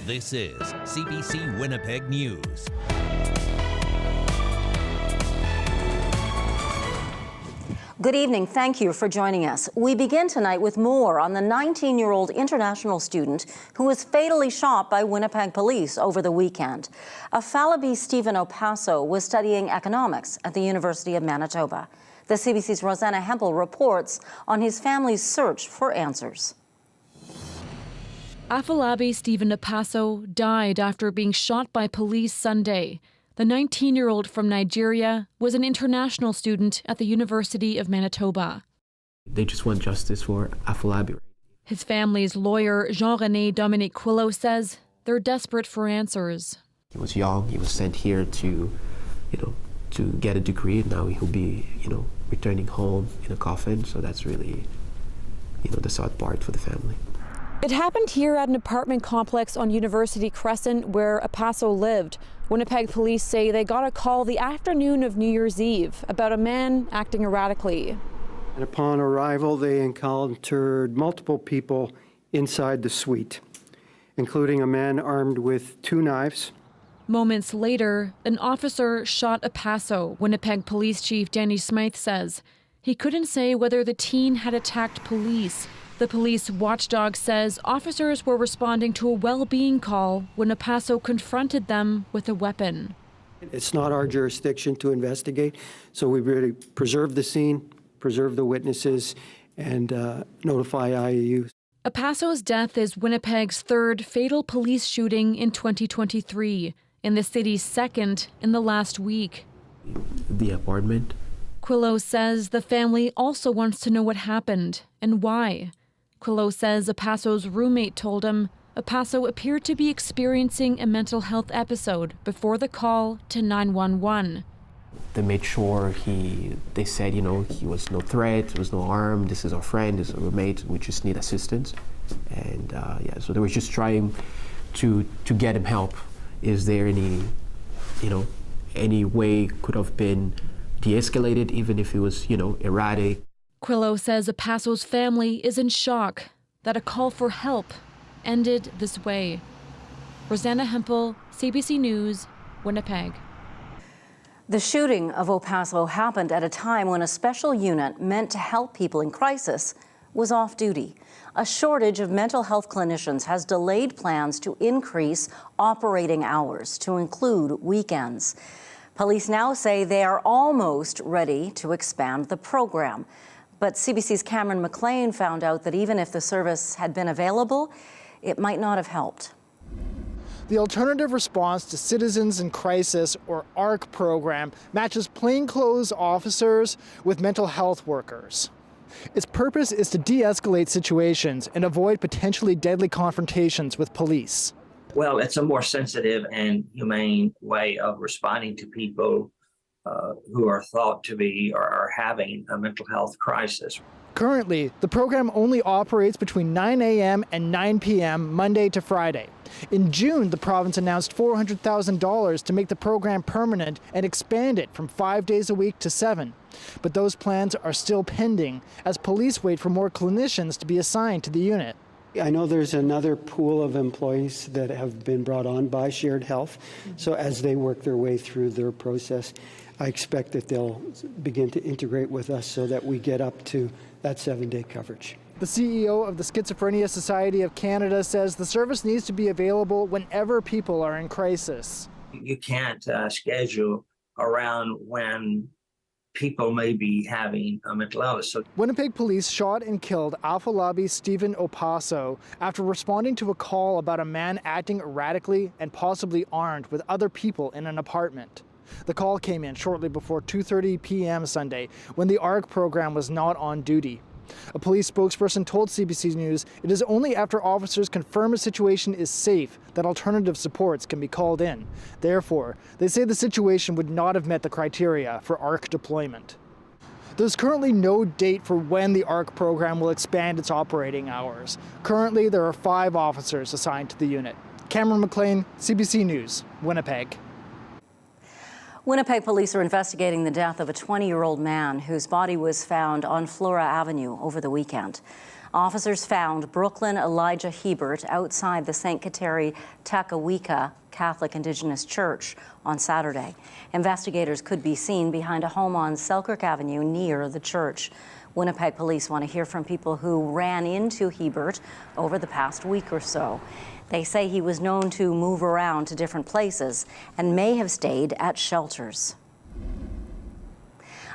This is CBC Winnipeg News. Good evening. Thank you for joining us. We begin tonight with more on the 19-year-old international student who was fatally shot by Winnipeg police over the weekend. Afalabi Stephen Opasso was studying economics at the University of Manitoba. The CBC's Rosanna Hempel reports on his family's search for answers. Afalabi Stephen Opasso died after being shot by police Sunday. The 19-year-old from Nigeria was an international student at the University of Manitoba. They just want justice for Afalabi. His family's lawyer, Jean-René Dominique Quillot, says they're desperate for answers. He was young. He was sent here to get a degree. Now he'll be, returning home in a coffin. So that's really, the sad part for the family. It happened here at an apartment complex on University Crescent where Opasso lived. Winnipeg police say they got a call the afternoon of New Year's Eve about a man acting erratically. And upon arrival, they encountered multiple people inside the suite, including a man armed with 2 knives. Moments later, an officer shot Opasso. Winnipeg Police Chief Danny Smythe says he couldn't say whether the teen had attacked police. The police watchdog says officers were responding to a well-being call when Opasso confronted them with a weapon. It's not our jurisdiction to investigate, so we really preserve the scene, preserve the witnesses, and notify IAU. Opasso's death is Winnipeg's 3rd fatal police shooting in 2023, and the city's 2nd in the last week. The apartment. Quillot says the family also wants to know what happened and why. Quillot says Opasso's roommate told him Opasso appeared to be experiencing a mental health episode before the call to 911. They made sure they said, he was no threat, there was no harm, this is our friend, this is our roommate, we just need assistance. And so they were just trying to get him help. Is there any way could have been de-escalated, even if it was, erratic? Quillot says Opasso's family is in shock that a call for help ended this way. Rosanna Hempel, CBC News, Winnipeg. The shooting of Opasso happened at a time when a special unit meant to help people in crisis was off duty. A shortage of mental health clinicians has delayed plans to increase operating hours to include weekends. Police now say they are almost ready to expand the program. But CBC's Cameron McLean found out that even if the service had been available, it might not have helped. The Alternative Response to Citizens in Crisis, or ARC program, matches plainclothes officers with mental health workers. Its purpose is to de-escalate situations and avoid potentially deadly confrontations with police. Well, it's a more sensitive and humane way of responding to people who are thought to be or are having a mental health crisis. Currently, the program only operates between 9 a.m. and 9 p.m. Monday to Friday. In June, the province announced $400,000 to make the program permanent and expand it from 5 days a week to 7. But those plans are still pending as police wait for more clinicians to be assigned to the unit. I know there's another pool of employees that have been brought on by Shared Health. So as they work their way through their process, I expect that they'll begin to integrate with us so that we get up to that 7-day coverage. The CEO of the Schizophrenia Society of Canada says the service needs to be available whenever people are in crisis. You can't schedule around when people may be having a mental illness. So Winnipeg police shot and killed Afalabi Stephen Opasso after responding to a call about a man acting erratically and possibly armed with other people in an apartment. The call came in shortly before 2:30 p.m. Sunday when the ARC program was not on duty. A police spokesperson told CBC News it is only after officers confirm a situation is safe that alternative supports can be called in. Therefore, they say the situation would not have met the criteria for ARC deployment. There's currently no date for when the ARC program will expand its operating hours. Currently, there are 5 officers assigned to the unit. Cameron McLean, CBC News, Winnipeg. Winnipeg police are investigating the death of a 20-year-old man whose body was found on Flora Avenue over the weekend. Officers found Brooklyn Elijah Hebert outside the St. Kateri Takawika Catholic Indigenous Church on Saturday. Investigators could be seen behind a home on Selkirk Avenue near the church. Winnipeg police want to hear from people who ran into Hebert over the past week or so. They say he was known to move around to different places and may have stayed at shelters.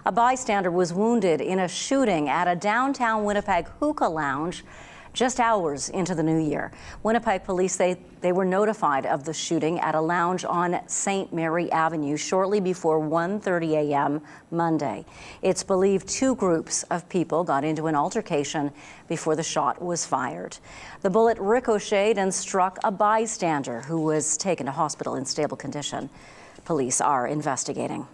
A bystander was wounded in a shooting at a downtown Winnipeg hookah lounge just hours into the new year. Winnipeg police say they were notified of the shooting at a lounge on St. Mary Avenue shortly before 1:30 a.m. Monday. It's believed two groups of people got into an altercation before the shot was fired. The bullet ricocheted and struck a bystander who was taken to hospital in stable condition. Police are investigating.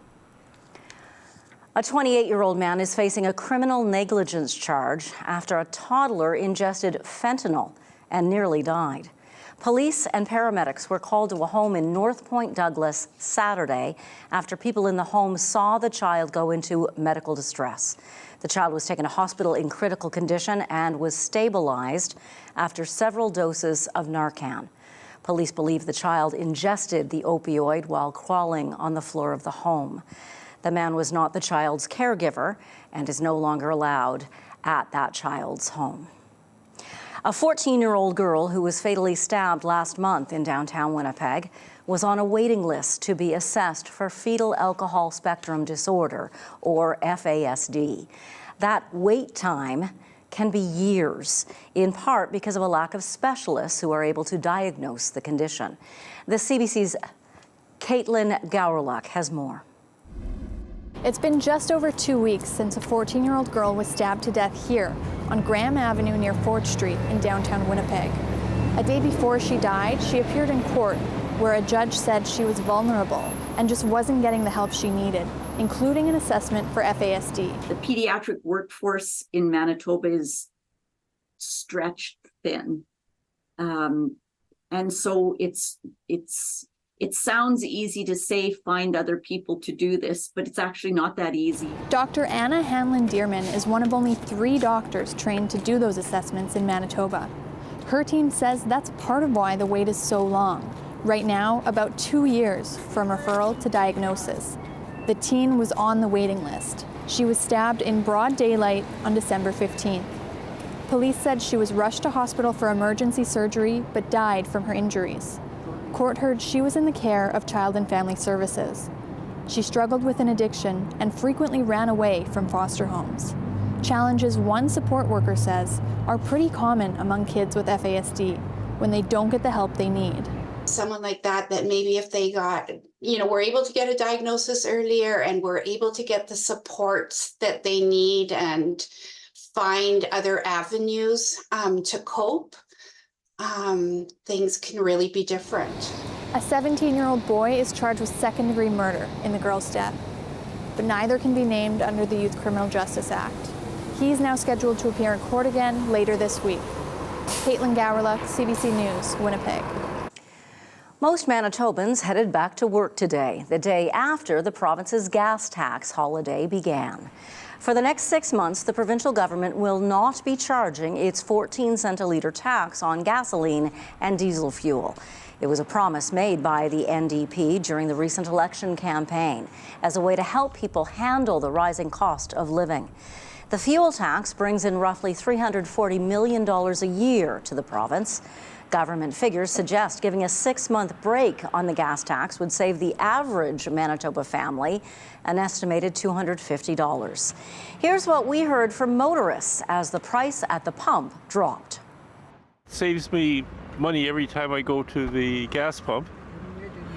A 28-year-old man is facing a criminal negligence charge after a toddler ingested fentanyl and nearly died. Police and paramedics were called to a home in North Point Douglas Saturday after people in the home saw the child go into medical distress. The child was taken to hospital in critical condition and was stabilized after several doses of Narcan. Police believe the child ingested the opioid while crawling on the floor of the home. The man was not the child's caregiver and is no longer allowed at that child's home. A 14-year-old girl who was fatally stabbed last month in downtown Winnipeg was on a waiting list to be assessed for fetal alcohol spectrum disorder, or FASD. That wait time can be years, in part because of a lack of specialists who are able to diagnose the condition. The CBC's Caitlin Gowrluck has more. It's been just over 2 weeks since a 14-year-old girl was stabbed to death here on Graham Avenue near Fort Street in downtown Winnipeg. A day before she died, she appeared in court where a judge said she was vulnerable and just wasn't getting the help she needed, including an assessment for FASD. The pediatric workforce in Manitoba is stretched thin. And so it sounds easy to say, find other people to do this, but it's actually not that easy. Dr. Anna Hanlon-Dearman is one of only 3 doctors trained to do those assessments in Manitoba. Her team says that's part of why the wait is so long. Right now, about 2 years from referral to diagnosis. The teen was on the waiting list. She was stabbed in broad daylight on December 15th. Police said she was rushed to hospital for emergency surgery, but died from her injuries. Court heard she was in the care of Child and Family Services. She struggled with an addiction and frequently ran away from foster homes. Challenges one support worker says are pretty common among kids with FASD when they don't get the help they need. Someone like that maybe if they got, were able to get a diagnosis earlier and were able to get the supports that they need and find other avenues to cope, things can really be different. A 17-year-old boy is charged with second-degree murder in the girl's death, but neither can be named under the Youth Criminal Justice Act. He's now scheduled to appear in court again later this week. Caitlin Gowrluck, CBC News, Winnipeg. Most Manitobans headed back to work today, the day after the province's gas tax holiday began. For the next 6 months, the provincial government will not be charging its 14-cent a litre tax on gasoline and diesel fuel. It was a promise made by the NDP during the recent election campaign as a way to help people handle the rising cost of living. The fuel tax brings in roughly $340 million a year to the province. Government figures suggest giving a 6-month break on the gas tax would save the average Manitoba family an estimated $250. Here's what we heard from motorists as the price at the pump dropped. Saves me money every time I go to the gas pump.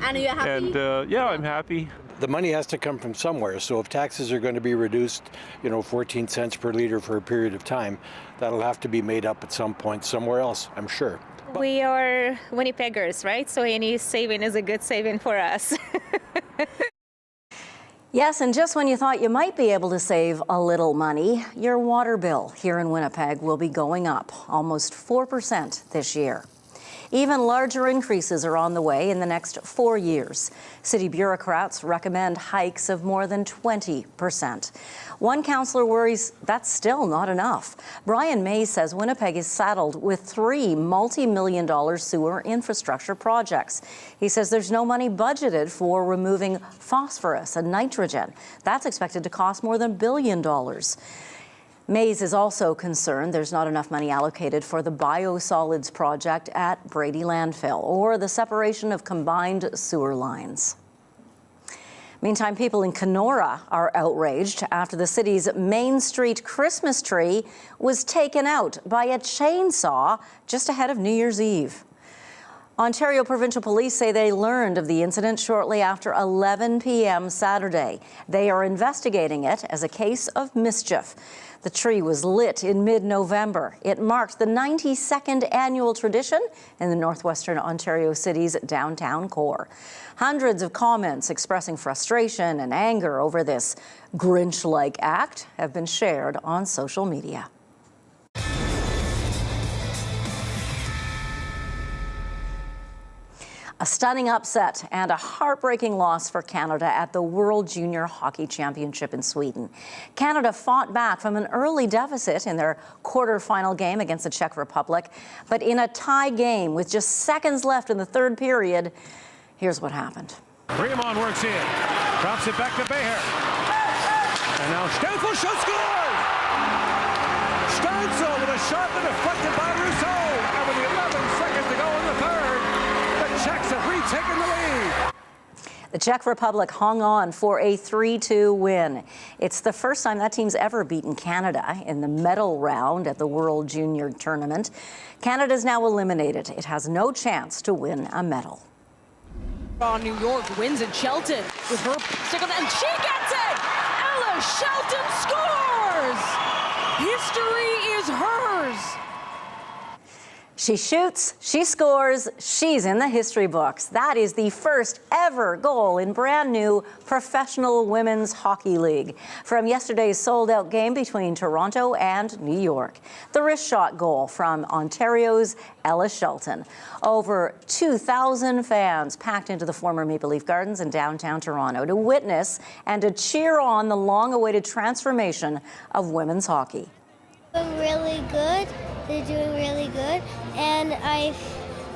And are you happy? And yeah, I'm happy. The money has to come from somewhere, so if taxes are going to be reduced, 14 cents per litre for a period of time, that'll have to be made up at some point somewhere else, I'm sure. We are Winnipeggers, right? So any saving is a good saving for us. Yes, and just when you thought you might be able to save a little money, your water bill here in Winnipeg will be going up almost 4% this year. Even larger increases are on the way in the next 4 years. City bureaucrats recommend hikes of more than 20%. One councillor worries that's still not enough. Brian Mays says Winnipeg is saddled with 3 multi-million-dollar sewer infrastructure projects. He says there's no money budgeted for removing phosphorus and nitrogen. That's expected to cost more than $1 billion. Mays is also concerned there's not enough money allocated for the biosolids project at Brady Landfill or the separation of combined sewer lines. Meantime, people in Kenora are outraged after the city's Main Street Christmas tree was taken out by a chainsaw just ahead of New Year's Eve. Ontario Provincial Police say they learned of the incident shortly after 11 p.m. Saturday. They are investigating it as a case of mischief. The tree was lit in mid-November. It marked the 92nd annual tradition in the northwestern Ontario city's downtown core. Hundreds of comments expressing frustration and anger over this Grinch-like act have been shared on social media. A stunning upset and a heartbreaking loss for Canada at the World Junior Hockey Championship in Sweden. Canada fought back from an early deficit in their quarterfinal game against the Czech Republic, but in a tie game with just seconds left in the third period, here's what happened. Fremont works in, drops it back to Beher. And now Stensel shot score! Stensel with a shot that deflected by Rousseau. And with 11 seconds to go in the third, the Czechs have retaken the lead. The Czech Republic hung on for a 3-2 win. It's the first time that team's ever beaten Canada in the medal round at the World Junior Tournament. Canada's now eliminated. It has no chance to win a medal. New York wins in Shelton with her stick on that, and she gets it! Ella Shelton scores! History is hers! She shoots, she scores, she's in the history books. That is the first ever goal in brand new professional women's hockey league from yesterday's sold-out game between Toronto and New York. The wrist shot goal from Ontario's Ella Shelton. Over 2,000 fans packed into the former Maple Leaf Gardens in downtown Toronto to witness and to cheer on the long-awaited transformation of women's hockey. Really good. They're doing really good, and I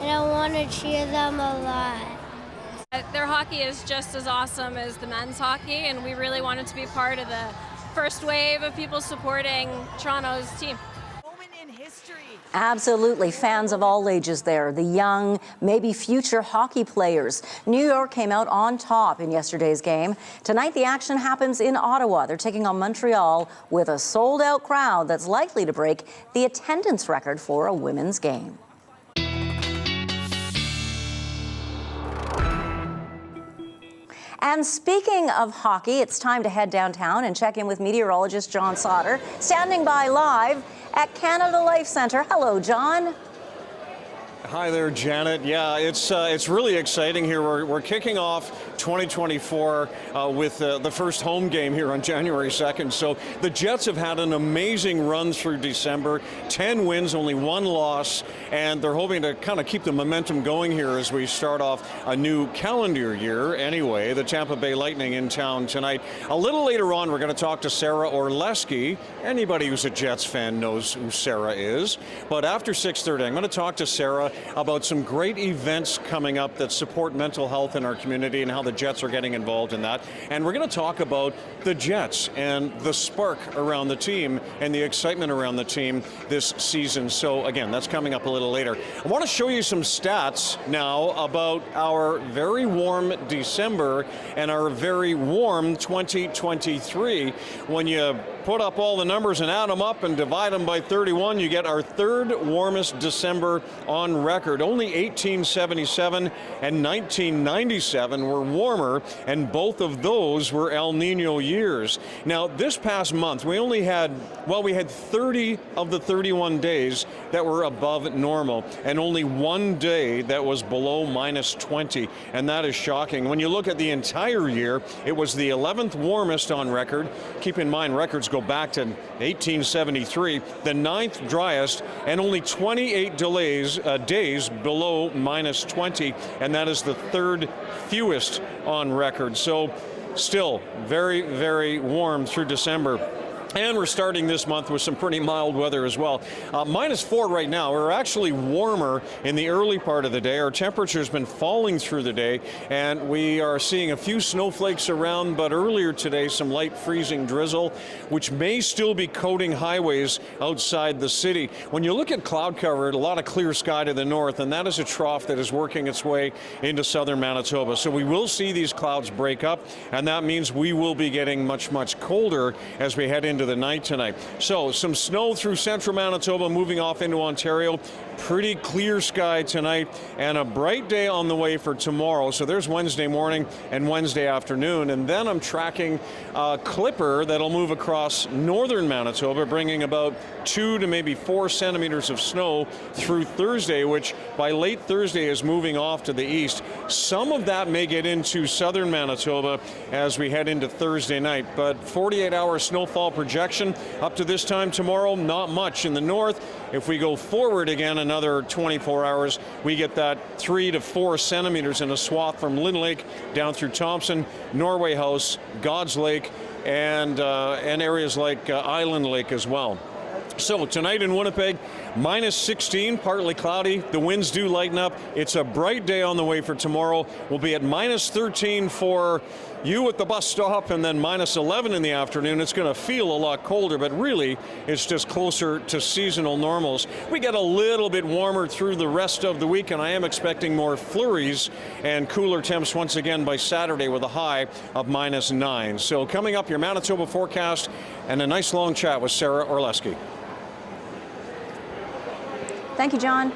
want to cheer them a lot. Their hockey is just as awesome as the men's hockey, and we really wanted to be part of the first wave of people supporting Toronto's team. Moment in history. Absolutely, fans of all ages there, the young, maybe future hockey players. New York came out on top in yesterday's game. Tonight the action happens in Ottawa. They're taking on Montreal with a sold-out crowd that's likely to break the attendance record for a women's game. And speaking of hockey, it's time to head downtown and check in with meteorologist John Sauter, standing by live at Canada Life Centre. Hello, John. Hi there, Janet. Yeah, it's really exciting here. We're kicking off 2024 with the first home game here on January 2nd. So the Jets have had an amazing run through December, 10 wins, only 1 loss, and they're hoping to kind of keep the momentum going here as we start off a new calendar year. Anyway, the Tampa Bay Lightning in town tonight. A little later on, we're going to talk to Sarah Orlesky. Anybody who's a Jets fan knows who Sarah is. But after 6:30, I'm going to talk to Sarah about some great events coming up that support mental health in our community and how the Jets are getting involved in that. And we're going to talk about the Jets and the spark around the team and the excitement around the team this season. So again, that's coming up a little later. I want to show you some stats now about our very warm December and our very warm 2023. When you put up all the numbers and add them up and divide them by 31, you get our 3rd warmest December on record. Only 1877 and 1997 were warmer, and both of those were El Nino years. Now, this past month, we had 30 of the 31 days that were above normal, and only 1 day that was below -20, and that is shocking. When you look at the entire year, it was the 11th warmest on record. Keep in mind, records go back to 1873, the 9th driest, and only 28 days below minus 20, and that is the 3rd fewest on record. So still very, very warm through December. And we're starting this month with some pretty mild weather as well. -4 right now. We're actually warmer in the early part of the day. Our temperature's been falling through the day, and we are seeing a few snowflakes around, but earlier today, some light freezing drizzle, which may still be coating highways outside the city. When you look at cloud cover, a lot of clear sky to the north, and that is a trough that is working its way into southern Manitoba. So we will see these clouds break up, and that means we will be getting much, much colder as we head into the night tonight. So some snow through central Manitoba, moving off into Ontario. Pretty clear sky tonight, and a bright day on the way for tomorrow. So there's Wednesday morning and Wednesday afternoon, and then I'm tracking a clipper that'll move across northern Manitoba, bringing about 2 to maybe 4 centimeters of snow through Thursday, which by late Thursday is moving off to the east. Some of that may get into southern Manitoba as we head into Thursday night, but 48-hour snowfall projection up to this time tomorrow, not much in the north. If we go forward again another 24 hours, we get that 3 to 4 centimeters in a swath from Lynn Lake down through Thompson, Norway House, God's Lake, and areas like Island Lake as well. So tonight in Winnipeg, -16, partly cloudy. The winds do lighten up. It's a bright day on the way for tomorrow. We'll be at -13 for you at the bus stop, and then -11 in the afternoon. It's going to feel a lot colder, but really it's just closer to seasonal normals. We get a little bit warmer through the rest of the week, and I am expecting more flurries and cooler temps once again by Saturday with a high of -9. So coming up, your Manitoba forecast and a nice long chat with Sarah Orleski. Thank you, John.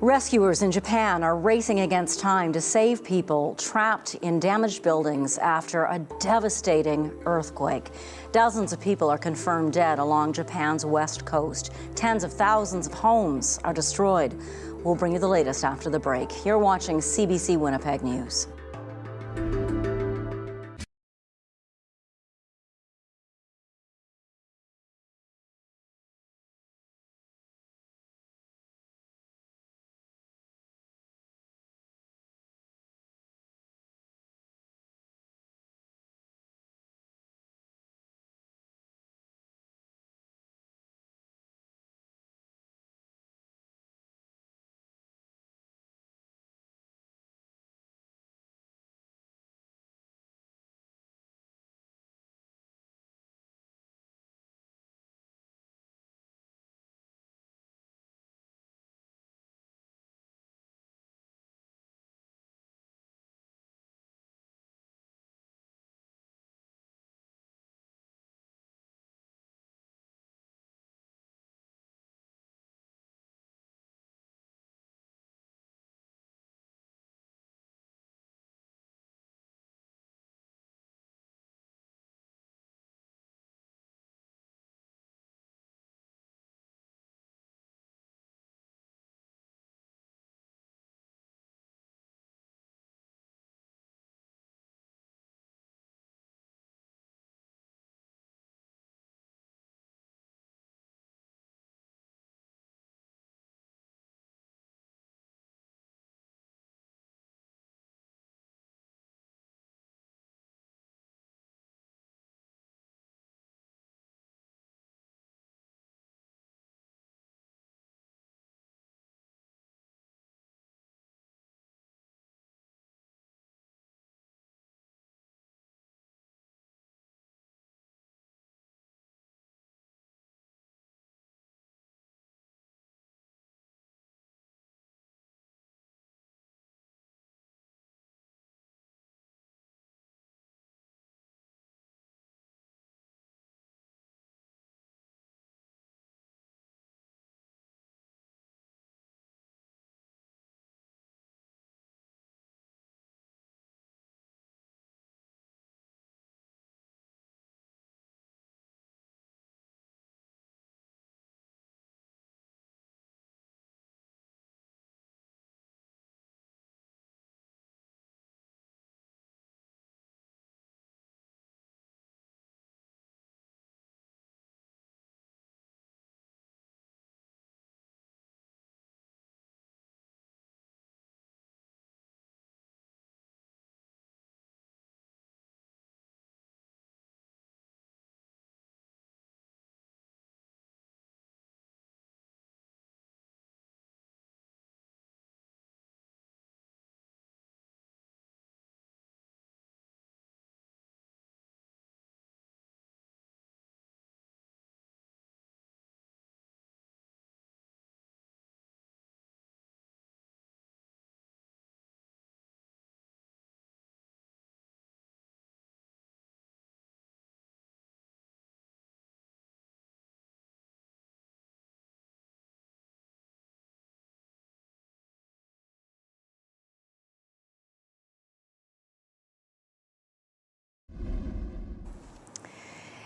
Rescuers in Japan are racing against time to save people trapped in damaged buildings after a devastating earthquake. Dozens of people are confirmed dead along Japan's west coast. Tens of thousands of homes are destroyed. We'll bring you the latest after the break. You're watching CBC Winnipeg News.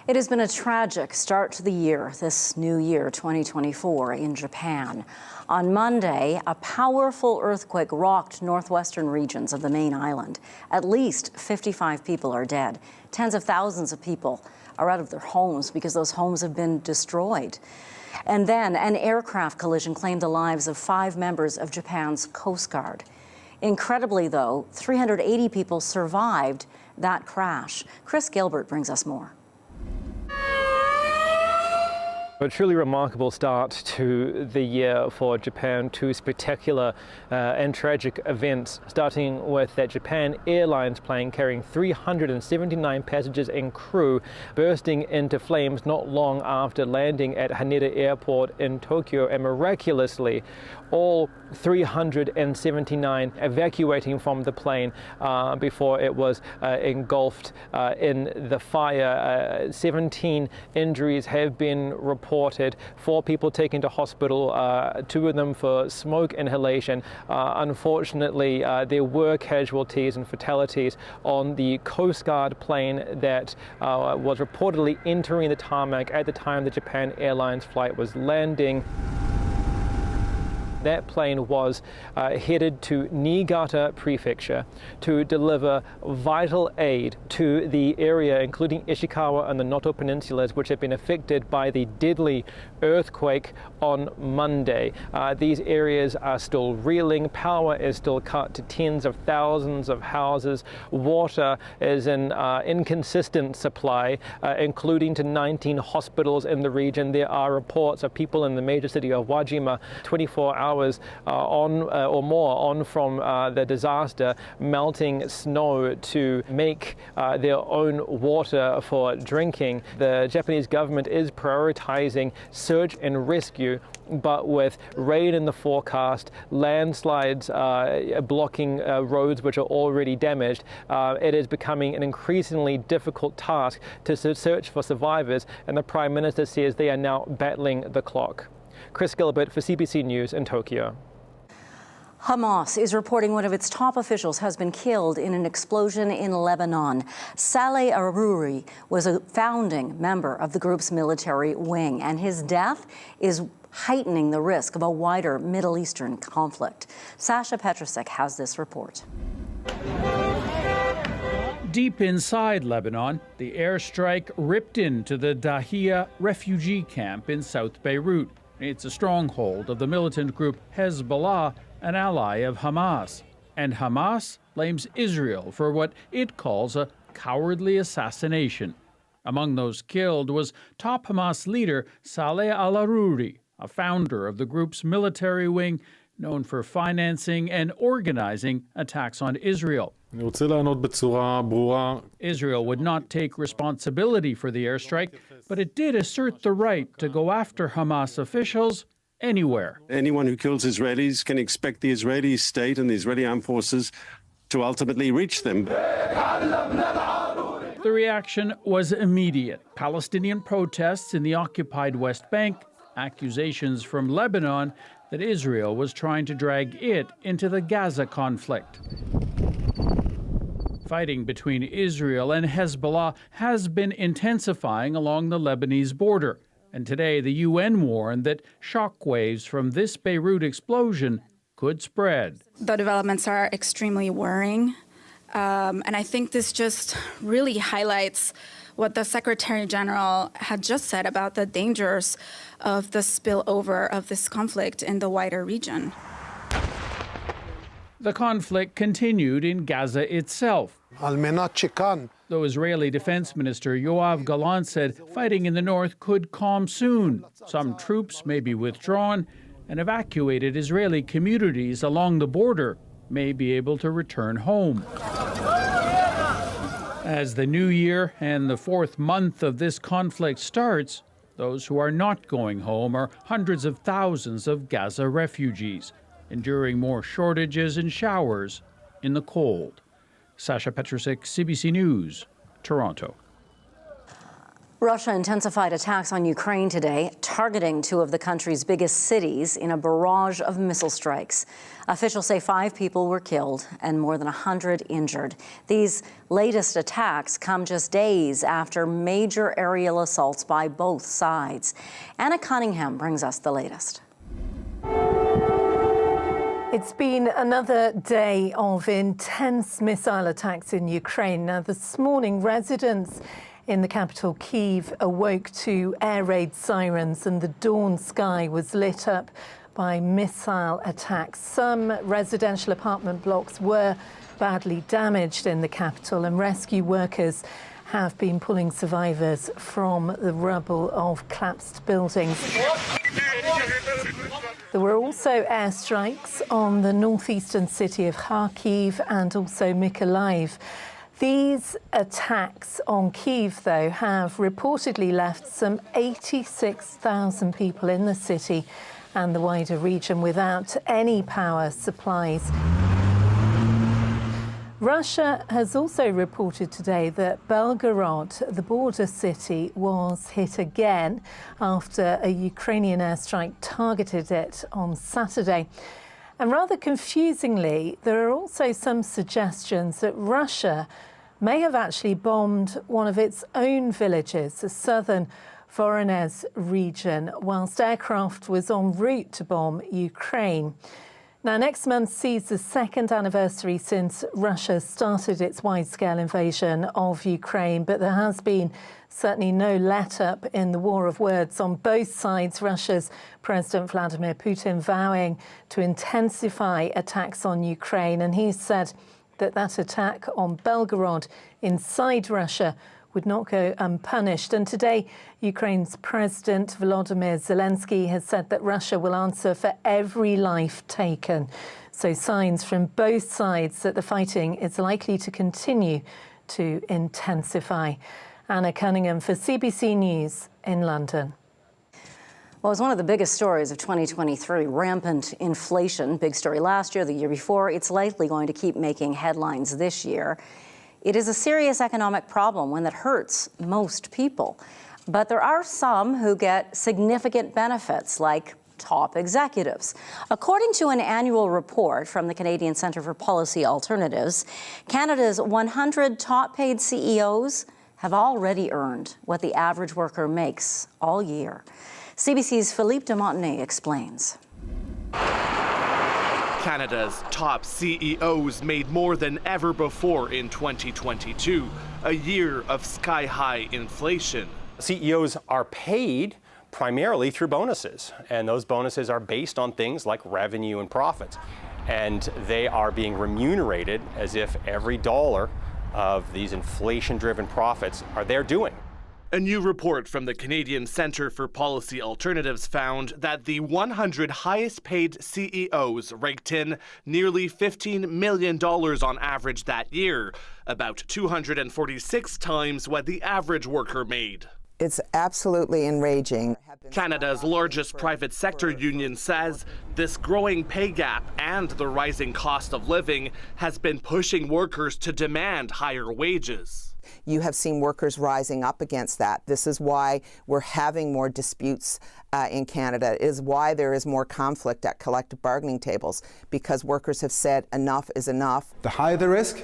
It has been a tragic start to the year, this new year, 2024, in Japan. On Monday, a powerful earthquake rocked northwestern regions of the main island. At least 55 people are dead. Tens of thousands of people are out of their homes because those homes have been destroyed. And then an aircraft collision claimed the lives of 5 members of Japan's Coast Guard. Incredibly, though, 380 people survived that crash. Chris Gilbert brings us more. A truly remarkable start to the year for Japan, 2 spectacular and tragic events, starting with that Japan Airlines plane carrying 379 passengers and crew bursting into flames not long after landing at Haneda Airport in Tokyo, and miraculously all 379 evacuating from the plane before it was engulfed in the fire. 17 injuries have been reported, 4 people taken to hospital, 2 of them for smoke inhalation. Unfortunately, there were casualties and fatalities on the Coast Guard plane that was reportedly entering the tarmac at the time the Japan Airlines flight was landing. That plane was headed to Niigata Prefecture to deliver vital aid to the area, including Ishikawa and the Noto Peninsulas, which have been affected by the deadly earthquake on Monday. These areas are still reeling. Power is still cut to tens of thousands of houses. Water is in inconsistent supply, including to 19 hospitals in the region. There are reports of people in the major city of Wajima 24 hours on or more on from the disaster, melting snow to make their own water for drinking. The Japanese government is prioritizing search and rescue, but with rain in the forecast, landslides blocking roads which are already damaged, it is becoming an increasingly difficult task to search for survivors, and the Prime Minister says they are now battling the clock. Chris Gilbert for CBC News in Tokyo. Hamas is reporting one of its top officials has been killed in an explosion in Lebanon. Saleh Arouri was a founding member of the group's military wing, and his death is heightening the risk of a wider Middle Eastern conflict. Sasha Petrusek has this report. Deep inside Lebanon, the airstrike ripped into the Dahia refugee camp in South Beirut. It's a stronghold of the militant group Hezbollah, an ally of Hamas. And Hamas blames Israel for what it calls a cowardly assassination. Among those killed was top Hamas leader Saleh al-Arouri, a founder of the group's military wing, known for financing and organizing attacks on Israel. Israel would not take responsibility for the airstrike, but it did assert the right to go after Hamas officials anywhere. Anyone who kills Israelis can expect the Israeli state and the Israeli armed forces to ultimately reach them. The reaction was immediate. Palestinian protests in the occupied West Bank, accusations from Lebanon that Israel was trying to drag it into the Gaza conflict. Fighting between Israel and Hezbollah has been intensifying along the Lebanese border. And today, the UN warned that shockwaves from this Beirut explosion could spread. The developments are extremely worrying. And I think this just really highlights what the Secretary General had just said about the dangers of the spillover of this conflict in the wider region. The conflict continued in Gaza itself. Though Israeli Defense Minister Yoav Gallant said fighting in the north could calm soon. Some troops may be withdrawn, and evacuated Israeli communities along the border may be able to return home. As the new year and the 4th month of this conflict starts, those who are not going home are hundreds of thousands of Gaza refugees, enduring more shortages and showers in the cold. Sasha Petrusek, CBC News, Toronto. Russia intensified attacks on Ukraine today, targeting two of the country's biggest cities in a barrage of missile strikes. Officials say 5 people were killed and more than 100 injured. These latest attacks come just days after major aerial assaults by both sides. Anna Cunningham brings us the latest. It's been another day of intense missile attacks in Ukraine. Now, this morning, residents in the capital, Kyiv, awoke to air raid sirens and the dawn sky was lit up by missile attacks. Some residential apartment blocks were badly damaged in the capital, and rescue workers have been pulling survivors from the rubble of collapsed buildings. There were also airstrikes on the northeastern city of Kharkiv and also Mykolaiv. These attacks on Kyiv, though, have reportedly left some 86,000 people in the city and the wider region without any power supplies. Russia has also reported today that Belgorod, the border city, was hit again after a Ukrainian airstrike targeted it on Saturday. And rather confusingly, there are also some suggestions that Russia may have actually bombed one of its own villages, the southern Voronezh region, whilst aircraft was en route to bomb Ukraine. Now, next month sees the second anniversary since Russia started its wide-scale invasion of Ukraine, but there has been certainly no let-up in the war of words on both sides. Russia's President Vladimir Putin vowing to intensify attacks on Ukraine, and he said that attack on Belgorod inside Russia would not go unpunished. And today, Ukraine's President Volodymyr Zelensky has said that Russia will answer for every life taken. So signs from both sides that the fighting is likely to continue to intensify. Anna Cunningham for CBC News in London. Well, it's one of the biggest stories of 2023, rampant inflation. Big story last year, the year before. It's likely going to keep making headlines this year. It is a serious economic problem, one that hurts most people. But there are some who get significant benefits, like top executives. According to an annual report from the Canadian Centre for Policy Alternatives, Canada's 100 top-paid CEOs have already earned what the average worker makes all year. CBC's Philippe de Montenay explains. Canada's top CEOs made more than ever before in 2022, a year of sky-high inflation. CEOs are paid primarily through bonuses, and those bonuses are based on things like revenue and profits. And they are being remunerated as if every dollar of these inflation-driven profits are their doing. A new report from the Canadian Centre for Policy Alternatives found that the 100 highest-paid CEOs raked in nearly $15 million on average that year, about 246 times what the average worker made. It's absolutely enraging. Canada's largest private sector union says this growing pay gap and the rising cost of living has been pushing workers to demand higher wages. You have seen workers rising up against that. This is why we're having more disputes in Canada. It is why there is more conflict at collective bargaining tables, because workers have said enough is enough. The higher the risk,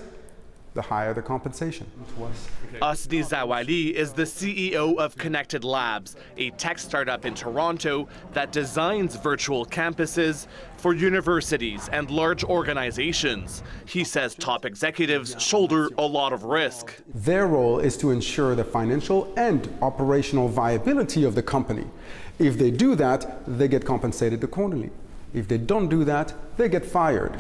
the higher the compensation. Asni Zawali is the CEO of Connected Labs, a tech startup in Toronto that designs virtual campuses for universities and large organizations. He says top executives shoulder a lot of risk. Their role is to ensure the financial and operational viability of the company. If they do that, they get compensated accordingly. If they don't do that, they get fired.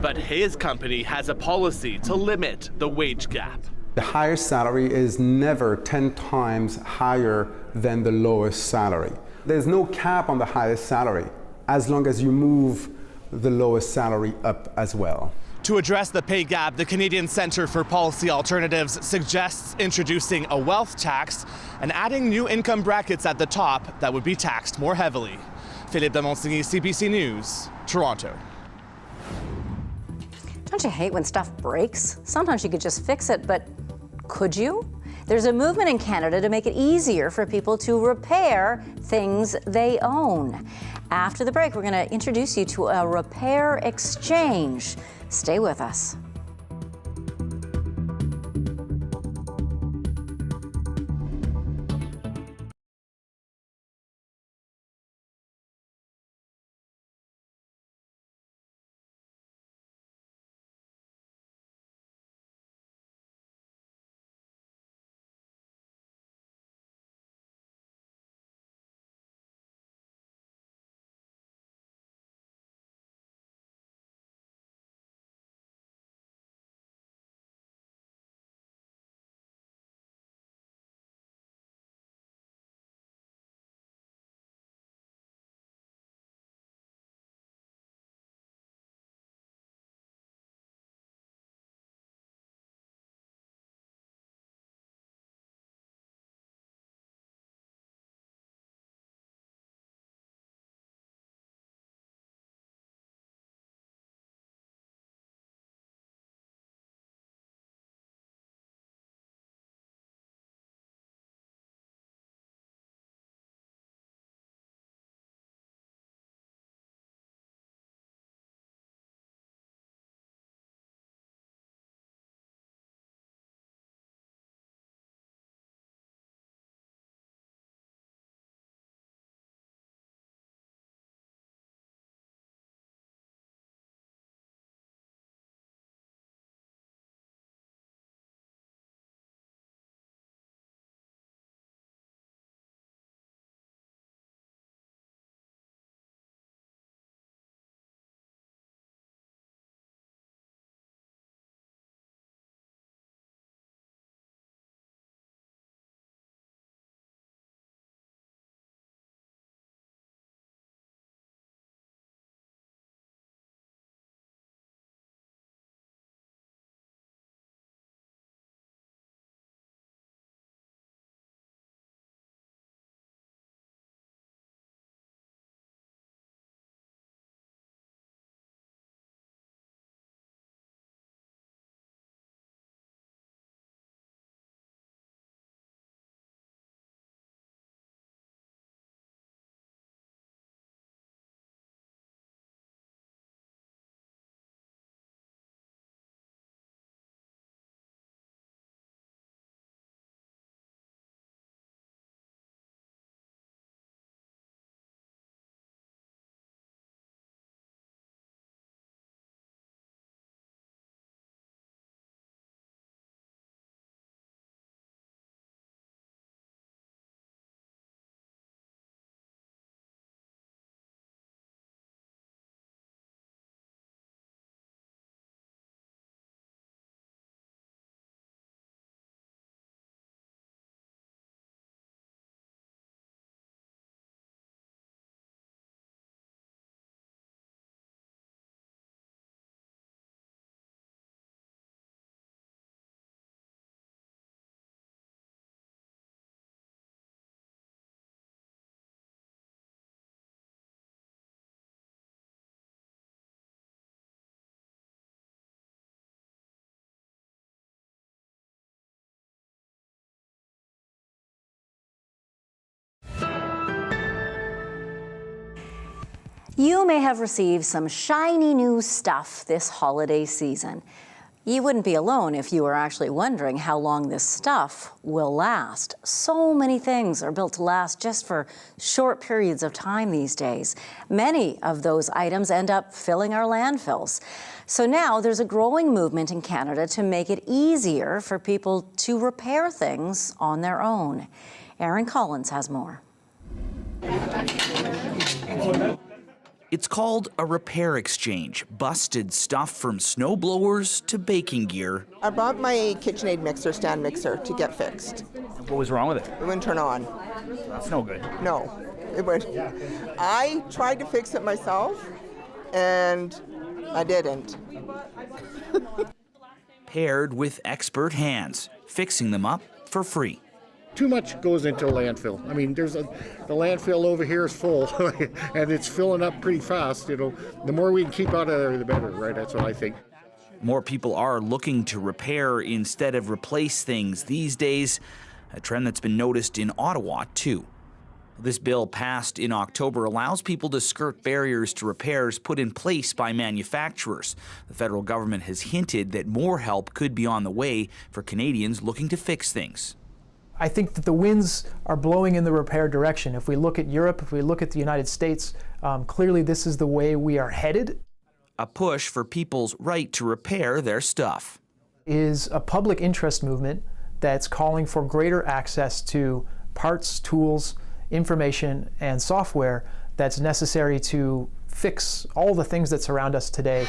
But his company has a policy to limit the wage gap. The highest salary is never 10 times higher than the lowest salary. There's no cap on the highest salary, as long as you move the lowest salary up as well. To address the pay gap, the Canadian Centre for Policy Alternatives suggests introducing a wealth tax and adding new income brackets at the top that would be taxed more heavily. Philippe de Montigny, CBC News, Toronto. Don't you hate when stuff breaks? Sometimes you could just fix it, but could you? There's a movement in Canada to make it easier for people to repair things they own. After the break, we're going to introduce you to a repair exchange. Stay with us. You may have received some shiny new stuff this holiday season. You wouldn't be alone if you were actually wondering how long this stuff will last. So many things are built to last just for short periods of time these days. Many of those items end up filling our landfills. So now there's a growing movement in Canada to make it easier for people to repair things on their own. Aaron Collins has more. It's called a repair exchange. Busted stuff from snowblowers to baking gear. I bought my KitchenAid mixer, stand mixer, to get fixed. What was wrong with it? It wouldn't turn on. That's no good. No, it would. I tried to fix it myself, and I didn't. Paired with expert hands, fixing them up for free. Too much goes into a landfill. I mean, the landfill over here is full, and it's filling up pretty fast. You know, the more we can keep out of there, the better, right? That's what I think. More people are looking to repair instead of replace things these days, a trend that's been noticed in Ottawa, too. This bill passed in October allows people to skirt barriers to repairs put in place by manufacturers. The federal government has hinted that more help could be on the way for Canadians looking to fix things. I think that the winds are blowing in the repair direction. If we look at Europe, if we look at the United States, clearly this is the way we are headed. A push for people's right to repair their stuff. Is a public interest movement that's calling for greater access to parts, tools, information, and software that's necessary to fix all the things that surround us today.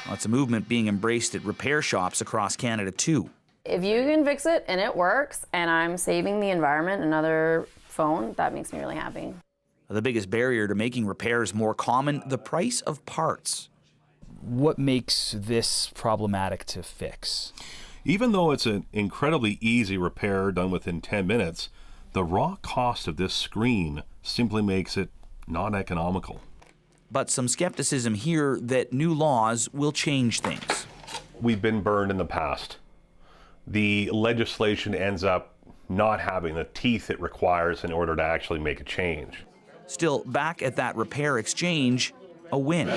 Well, it's a movement being embraced at repair shops across Canada, too. If you can fix it and it works, and I'm saving the environment another phone, that makes me really happy. The biggest barrier to making repairs more common, the price of parts. What makes this problematic to fix? Even though it's an incredibly easy repair done within 10 minutes, the raw cost of this screen simply makes it non-economical. But some skepticism here that new laws will change things. We've been burned in the past. The legislation ends up not having the teeth it requires in order to actually make a change. Still, back at that repair exchange, a win.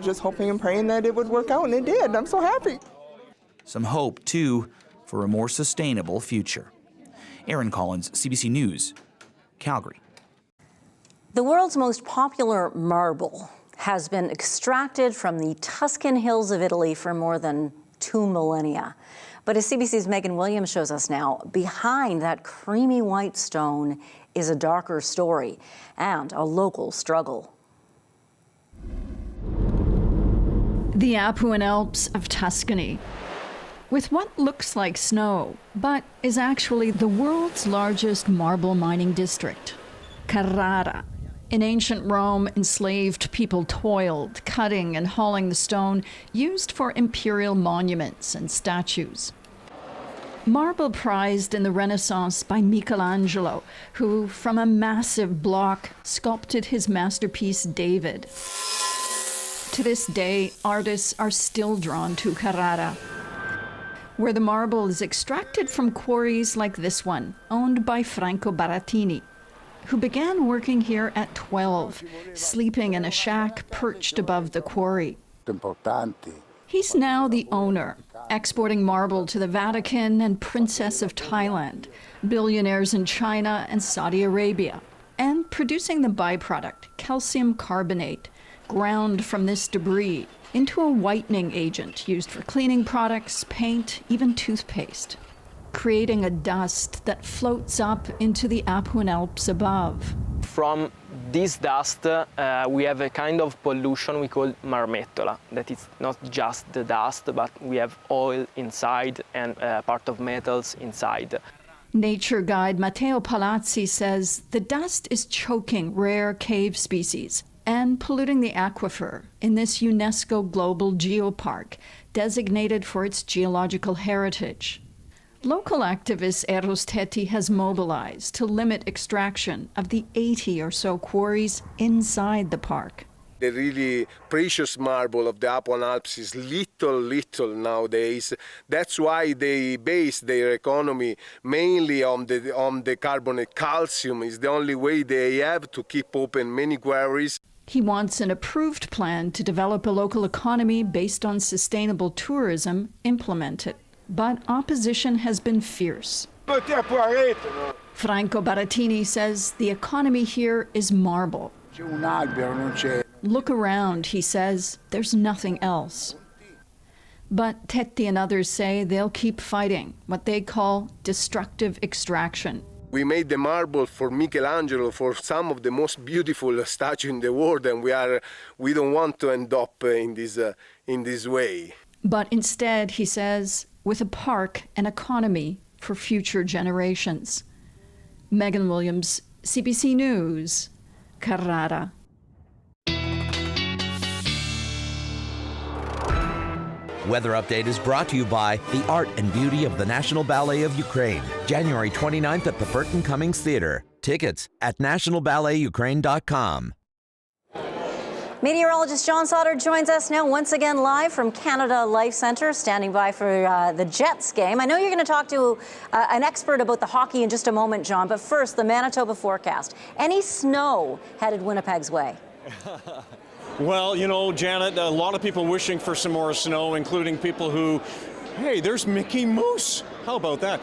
Just hoping and praying that it would work out, and it did. I'm so happy. Some hope, too, for a more sustainable future. Aaron Collins, CBC News, Calgary. The world's most popular marble has been extracted from the Tuscan hills of Italy for more than 2 millennia. But as CBC's Megan Williams shows us now, behind that creamy white stone is a darker story and a local struggle. The Apuan Alps of Tuscany, with what looks like snow, but is actually the world's largest marble mining district, Carrara. In ancient Rome, enslaved people toiled, cutting and hauling the stone used for imperial monuments and statues. Marble prized in the Renaissance by Michelangelo, who, from a massive block, sculpted his masterpiece, David. To this day, artists are still drawn to Carrara, where the marble is extracted from quarries like this one, owned by Franco Barattini, who began working here at 12, sleeping in a shack perched above the quarry. He's now the owner, exporting marble to the Vatican and Princess of Thailand, billionaires in China and Saudi Arabia, and producing the byproduct, calcium carbonate, ground from this debris into a whitening agent used for cleaning products, paint, even toothpaste, creating a dust that floats up into the Apuan Alps above. From this dust, we have a kind of pollution we call marmettola, that is not just the dust, but we have oil inside and part of metals inside. Nature guide Matteo Palazzi says the dust is choking rare cave species and polluting the aquifer in this UNESCO Global Geopark, designated for its geological heritage. Local activist Eros Teti has mobilized to limit extraction of the 80 or so quarries inside the park. The really precious marble of the Apuan Alps is little nowadays. That's why they base their economy mainly on the carbonate calcium. It's the only way they have to keep open many quarries. He wants an approved plan to develop a local economy based on sustainable tourism implemented. But opposition has been fierce. Franco Barattini says the economy here is marble. Look around, he says, there's nothing else. But Tetti and others say they'll keep fighting what they call destructive extraction. We made the marble for Michelangelo for some of the most beautiful statues in the world, and we don't want to end up in this way. But instead, he says, with a park and economy for future generations. Megan Williams, CBC News, Carrara. Weather Update is brought to you by the Art and Beauty of the National Ballet of Ukraine, January 29th at the Burton Cummings Theatre. Tickets at nationalballetukraine.com. Meteorologist John Sauter joins us now once again live from Canada Life Centre, standing by for the Jets game. I know you're going to talk to an expert about the hockey in just a moment, John, but first, the Manitoba forecast. Any snow headed Winnipeg's way? Well, you know, Janet, a lot of people wishing for some more snow, including people who, hey, there's Mickey Mouse. How about that?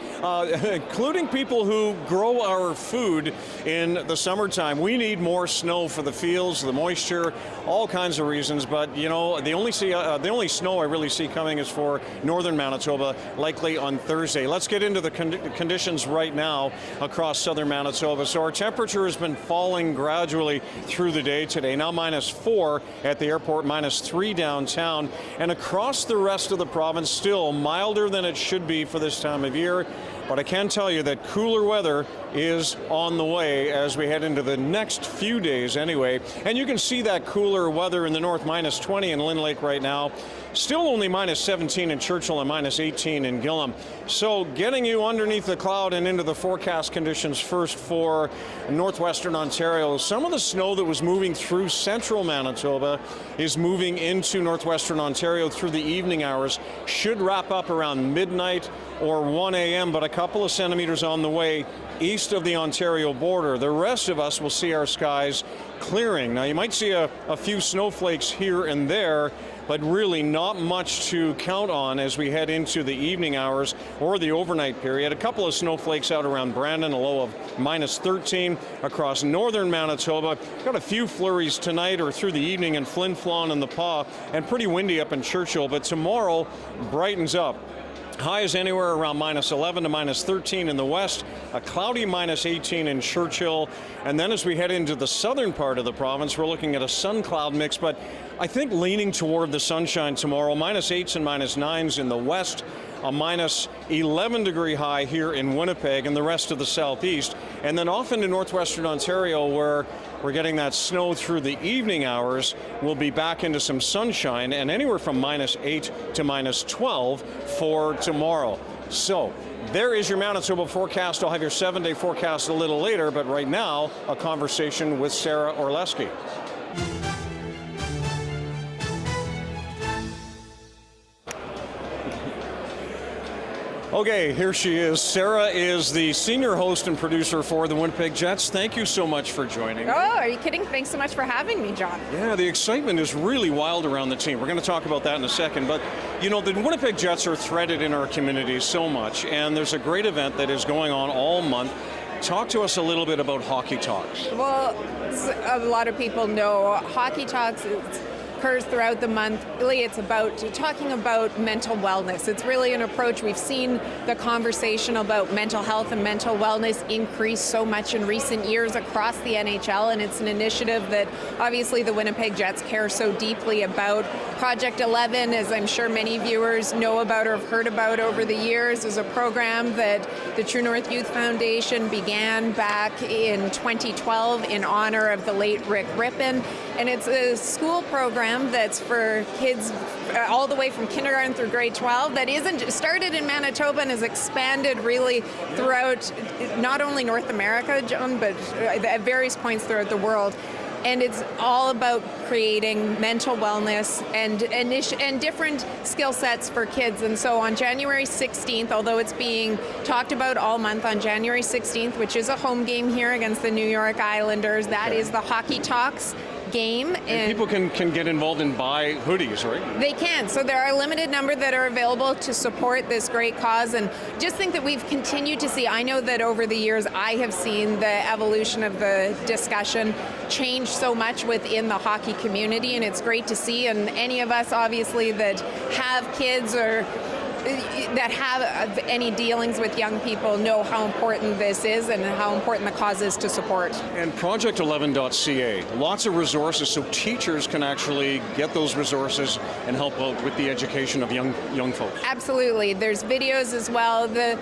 Including people who grow our food in the summertime. We need more snow for the fields, the moisture, all kinds of reasons. But, you know, the only snow I really see coming is for northern Manitoba, likely on Thursday. Let's get into the conditions right now across southern Manitoba. So our temperature has been falling gradually through the day today. Now -4 at the airport, -3 downtown. And across the rest of the province, still milder than it should be for this time of year, but I can tell you that cooler weather is on the way as we head into the next few days anyway. And you can see that cooler weather in the north, -20 in Lynn Lake right now. Still only -17 in Churchill and -18 in Gillam. So getting you underneath the cloud and into the forecast conditions first for northwestern Ontario. Some of the snow that was moving through central Manitoba is moving into northwestern Ontario through the evening hours. Should wrap up around midnight or 1 a.m., but a couple of centimeters on the way east of the Ontario border. The rest of us will see our skies clearing. Now, you might see a few snowflakes here and there, but really not much to count on as we head into the evening hours or the overnight period. A couple of snowflakes out around Brandon, a low of -13 across northern Manitoba. Got a few flurries tonight or through the evening in Flin Flon and the Pas, and pretty windy up in Churchill, but tomorrow brightens up. Highs anywhere around -11 to -13 in the west, a cloudy -18 in Churchill. And then as we head into the southern part of the province, we're looking at a sun-cloud mix, but I think leaning toward the sunshine tomorrow. -8s and -9s in the west, a -11 degree high here in Winnipeg and the rest of the southeast. And then off into northwestern Ontario, where we're getting that snow through the evening hours, we'll be back into some sunshine and anywhere from -8 to -12 for tomorrow. So there is your Manitoba forecast. I'll have your 7-day forecast a little later, but right now, a conversation with Sarah Orleski. Okay, here she is. Sarah is the senior host and producer for the Winnipeg Jets. Thank you so much for joining. Oh, are you kidding? Thanks so much for having me, John. Yeah, the excitement is really wild around the team. We're going to talk about that in a second. But, you know, the Winnipeg Jets are threaded in our community so much, and there's a great event that is going on all month. Talk to us a little bit about Hockey Talks. Well, a lot of people know Hockey Talks occurs throughout the month. Really, it's about talking about mental wellness. It's really an approach. We've seen the conversation about mental health and mental wellness increase so much in recent years across the NHL, and it's an initiative that obviously the Winnipeg Jets care so deeply about. Project 11, as I'm sure many viewers know about or have heard about over the years, is a program that the True North Youth Foundation began back in 2012 in honor of the late Rick Rippon. And it's a school program that's for kids all the way from kindergarten through grade 12 that started in Manitoba and has expanded really throughout not only North America, John, but at various points throughout the world. And it's all about creating mental wellness and different skill sets for kids. And so on January 16th, although it's being talked about all month, on January 16th, which is a home game here against the New York Islanders, that is the Hockey Talks game. And people can get involved and buy hoodies, right? They can. So there are a limited number that are available to support this great cause. And just think that we've continued to see, I know that over the years I have seen the evolution of the discussion change so much within the hockey community, and it's great to see. And any of us obviously that have kids or that have any dealings with young people know how important this is and how important the cause is to support. And Project11.ca, lots of resources so teachers can actually get those resources and help out with the education of young folks. Absolutely. There's videos as well. The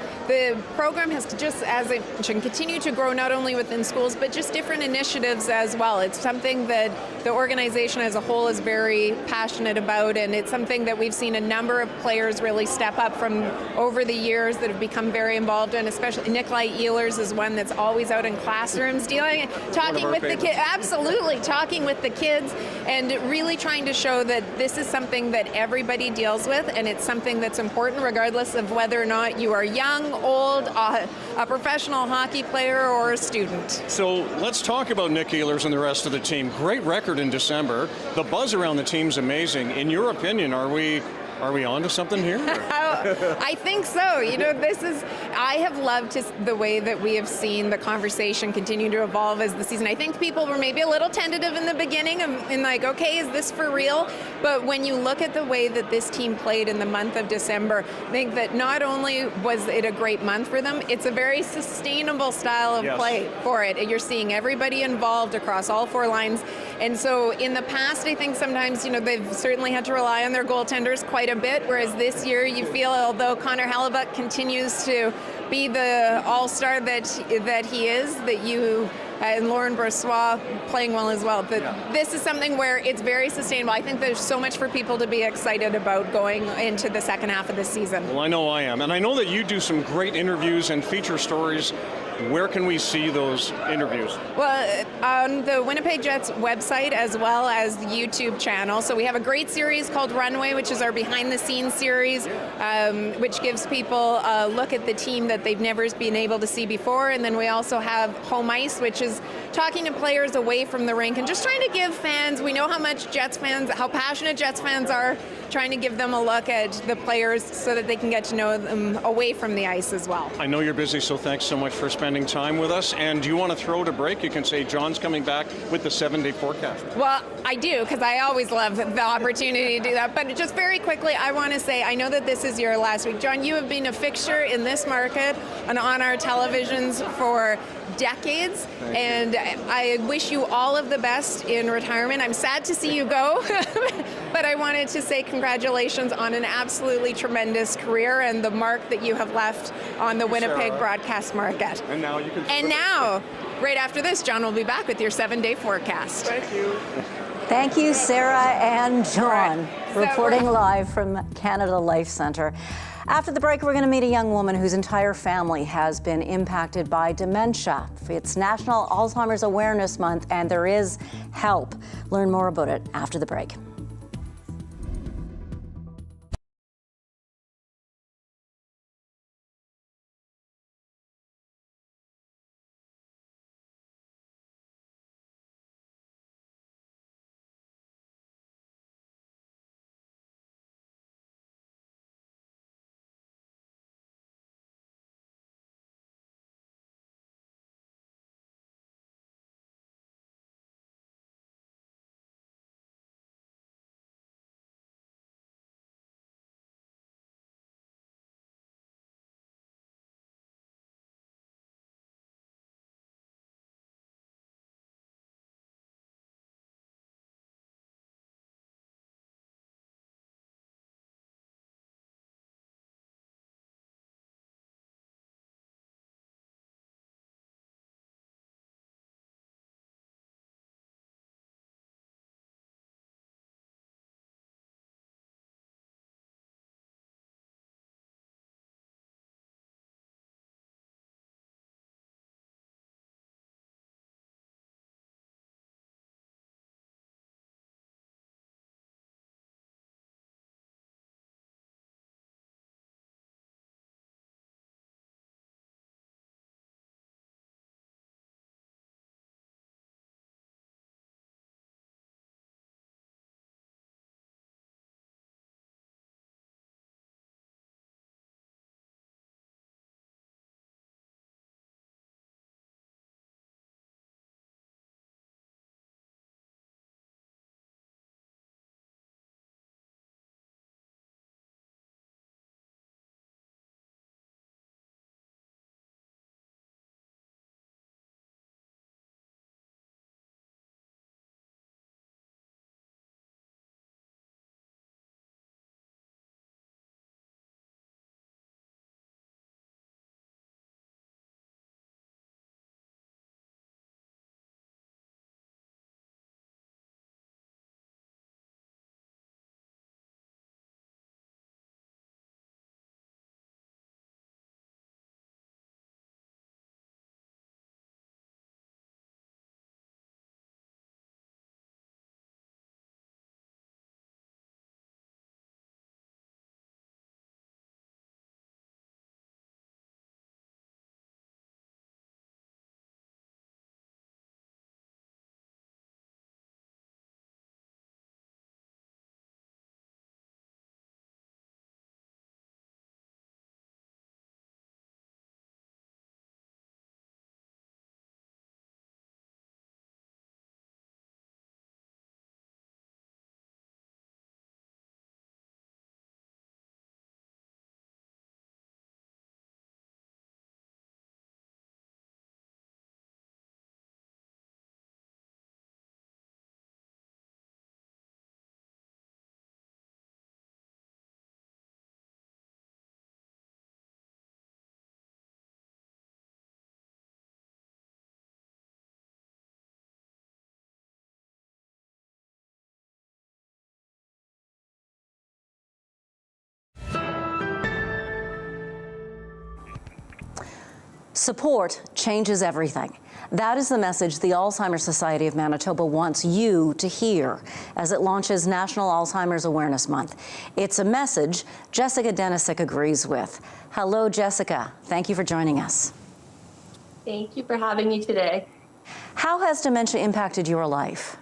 program has just, as it should continue to grow not only within schools, but just different initiatives as well. It's something that the organization as a whole is very passionate about, and it's something that we've seen a number of players really step step up from over the years that have become very involved, and especially Nikolai Ehlers is one that's always out in classrooms talking with the kids. Absolutely, talking with the kids and really trying to show that this is something that everybody deals with, and it's something that's important regardless of whether or not you are young, old, a professional hockey player, or a student. So let's talk about Nick Ehlers and the rest of the team. Great record in December. The buzz around the team's amazing. In your opinion, are we on to something here? I think so. You know, I have loved the way that we have seen the conversation continue to evolve as the season. I think people were maybe a little tentative in the beginning and like, okay, is this for real? But when you look at the way that this team played in the month of December, I think that not only was it a great month for them, it's a very sustainable style of play for it. You're seeing everybody involved across all four lines. And so in the past, I think sometimes, you know, they've certainly had to rely on their goaltenders quite a bit, whereas this year you feel, although Connor Hellebuck continues to be the all-star that he is, that you and Lauren Brossois playing well as well. But this is something where it's very sustainable. I think there's so much for people to be excited about going into the second half of the season. Well, I know I am. And I know that you do some great interviews and feature stories. Where can we see those interviews? Well, on the Winnipeg Jets website as well as the YouTube channel. So we have a great series called Runway, which is our behind-the-scenes series, which gives people a look at the team that they've never been able to see before. And then we also have Home Ice, which is talking to players away from the rink and just trying to give fans, we know how much Jets fans, how passionate Jets fans are, trying to give them a look at the players so that they can get to know them away from the ice as well. I know you're busy, so thanks so much for spending time with us. And do you want to throw it a break? You can say John's coming back with the 7-day forecast. Well, I do, because I always love the opportunity to do that. But just very quickly, I want to say, I know that this is your last week. John, you have been a fixture in this market and on our televisions for decades, and I wish you all of the best in retirement. I'm sad to see you go, but I wanted to say congratulations on an absolutely tremendous career and the mark that you have left on the Winnipeg broadcast market. And now you can. And now, right after this, John will be back with your 7-day forecast. Thank you. Thank you, Sarah and John, reporting live from Canada Life Centre. After the break, we're going to meet a young woman whose entire family has been impacted by dementia. It's National Alzheimer's Awareness Month, and there is help. Learn more about it after the break. Support changes everything. That is the message the Alzheimer's Society of Manitoba wants you to hear as it launches National Alzheimer's Awareness Month. It's a message Jessica Denisick agrees with. Hello, Jessica. Thank you for joining us. Thank you for having me today. How has dementia impacted your life?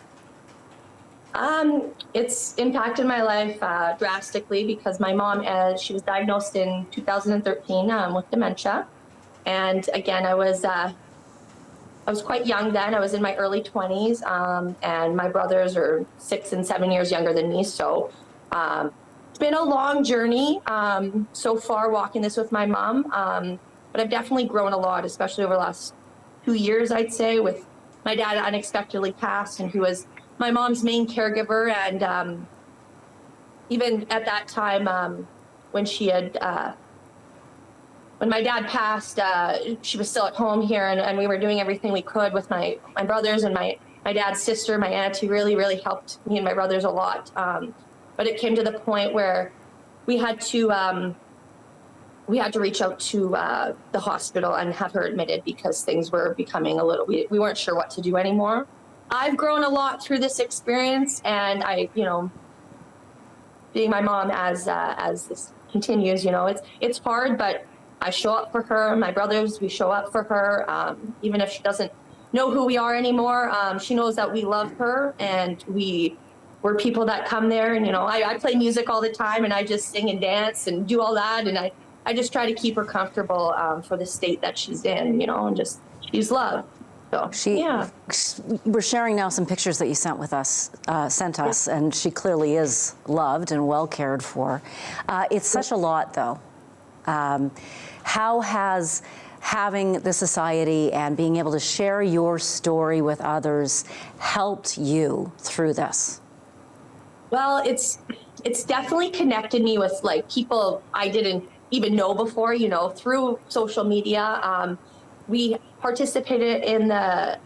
It's impacted my life drastically because my mom, she was diagnosed in 2013 with dementia. And again, I was quite young then. I was in my early 20s, and my brothers are 6 and 7 years younger than me. So it's been a long journey so far walking this with my mom. But I've definitely grown a lot, especially over the last 2 years, I'd say, with my dad unexpectedly passed, and he was my mom's main caregiver. And even at that time, when my dad passed, she was still at home here, and we were doing everything we could with my brothers and my dad's sister, my aunt, who really, really helped me and my brothers a lot. But it came to the point where we had to reach out to the hospital and have her admitted because things were becoming a little, we weren't sure what to do anymore. I've grown a lot through this experience, and being my mom as this continues, it's hard, but I show up for her. My brothers, we show up for her. Even if she doesn't know who we are anymore, she knows that we love her, and we're people that come there. And, I play music all the time, and I just sing and dance and do all that. And I just try to keep her comfortable for the state that she's in, and just, she's loved. So, yeah. We're sharing now some pictures that you sent us, and she clearly is loved and well cared for. It's such a lot, though. How has having the society and being able to share your story with others helped you through this? Well, it's definitely connected me with people I didn't even know before, through social media. We participated in the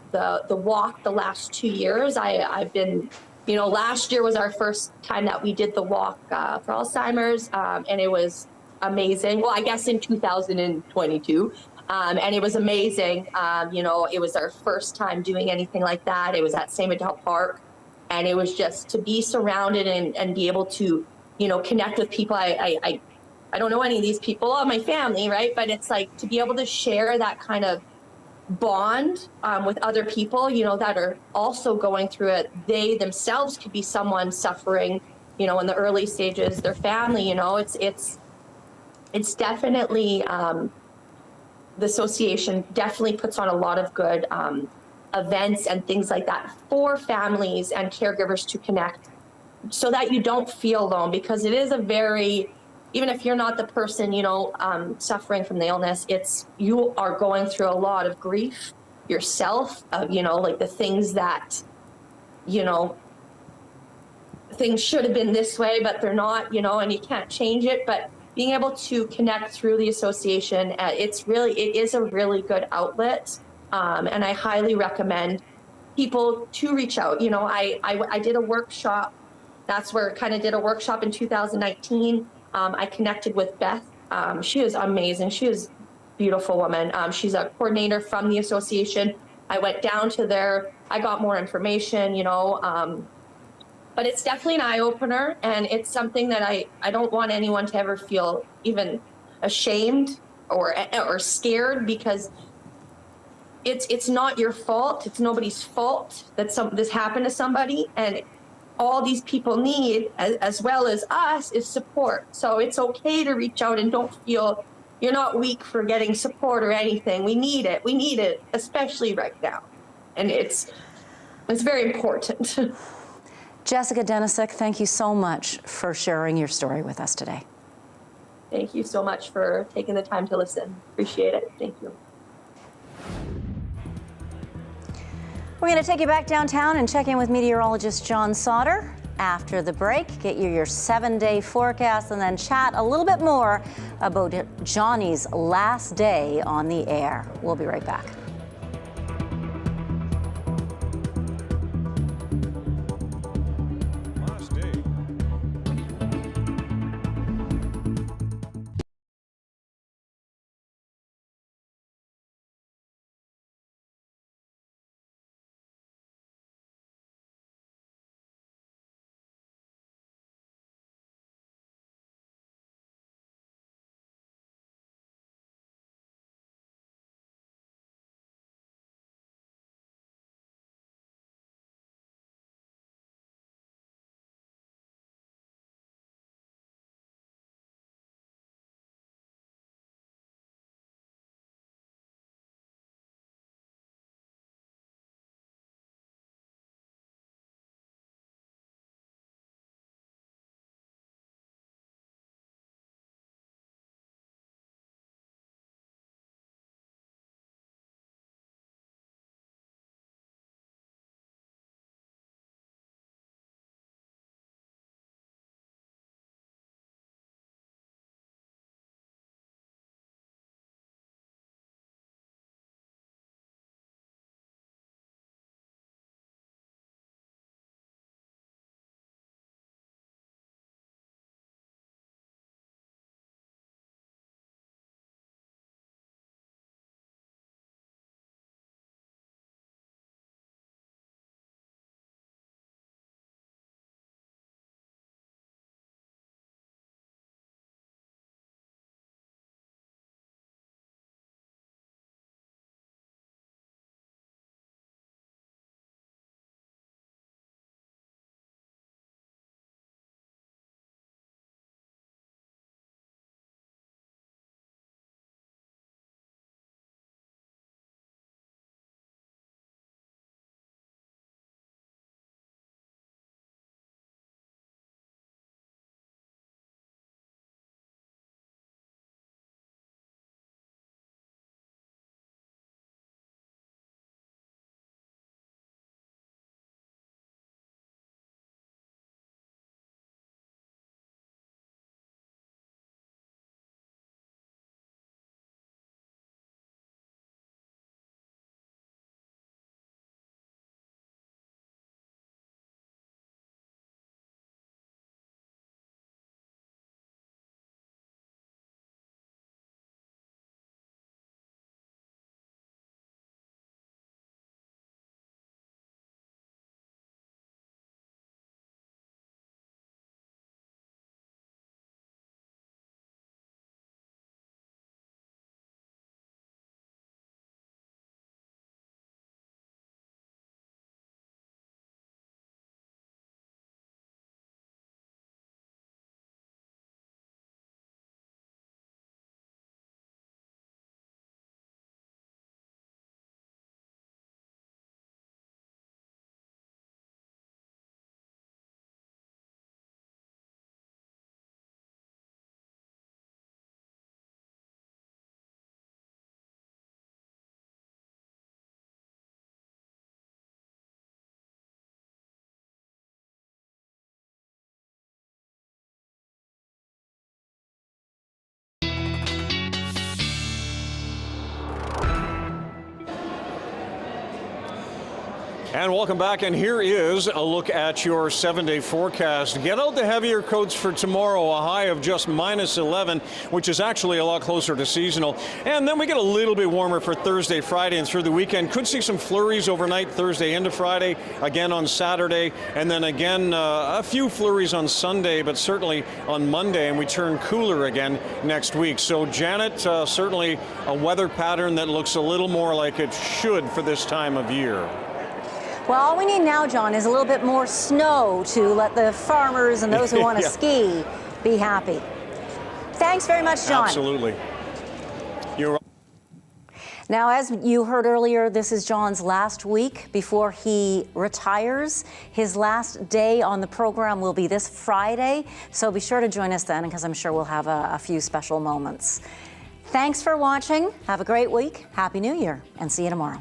walk the last 2 years. I've been, last year was our first time that we did the walk for Alzheimer's, and it was amazing. Well, I guess in 2022, and it was amazing. It was our first time doing anything like that. It was at St. Adele Park, and it was just to be surrounded and be able to, connect with people. I don't know any of these people, my family, right? But it's to be able to share that kind of bond with other people, that are also going through it. They themselves could be someone suffering, in the early stages, their family, it's definitely, the association definitely puts on a lot of good events and things like that for families and caregivers to connect so that you don't feel alone, because it is a very, even if you're not the person, suffering from the illness, you are going through a lot of grief yourself, the things that, things should have been this way, but they're not, and you can't change it. But being able to connect through the association, it is a really good outlet. And I highly recommend people to reach out. I did a workshop. That's where I kind of did a workshop in 2019. I connected with Beth. She is amazing. She is a beautiful woman. She's a coordinator from the association. I went down to there. I got more information, but it's definitely an eye-opener, and it's something that I don't want anyone to ever feel even ashamed or scared, because it's not your fault. It's nobody's fault that this happened to somebody, and all these people need, as well as us, is support. So it's okay to reach out, and don't feel you're not weak for getting support or anything. We need it. We need it, especially right now. And it's very important. Jessica Denisick, thank you so much for sharing your story with us today. Thank you so much for taking the time to listen. Appreciate it. Thank you. We're going to take you back downtown and check in with meteorologist John Sauter. After the break, get you your 7-day forecast and then chat a little bit more about Johnny's last day on the air. We'll be right back. And welcome back, and here is a look at your 7-day forecast. Get out the heavier coats for tomorrow, a high of just -11, which is actually a lot closer to seasonal. And then we get a little bit warmer for Thursday, Friday, and through the weekend. Could see some flurries overnight, Thursday into Friday, again on Saturday, and then again a few flurries on Sunday, but certainly on Monday, and we turn cooler again next week. So Janet, certainly a weather pattern that looks a little more like it should for this time of year. Well, all we need now, John, is a little bit more snow to let the farmers and those who want to ski be happy. Thanks very much, John. Absolutely. You're Now, as you heard earlier, this is John's last week before he retires. His last day on the program will be this Friday, so be sure to join us then, because I'm sure we'll have a few special moments. Thanks for watching. Have a great week. Happy New Year, and see you tomorrow.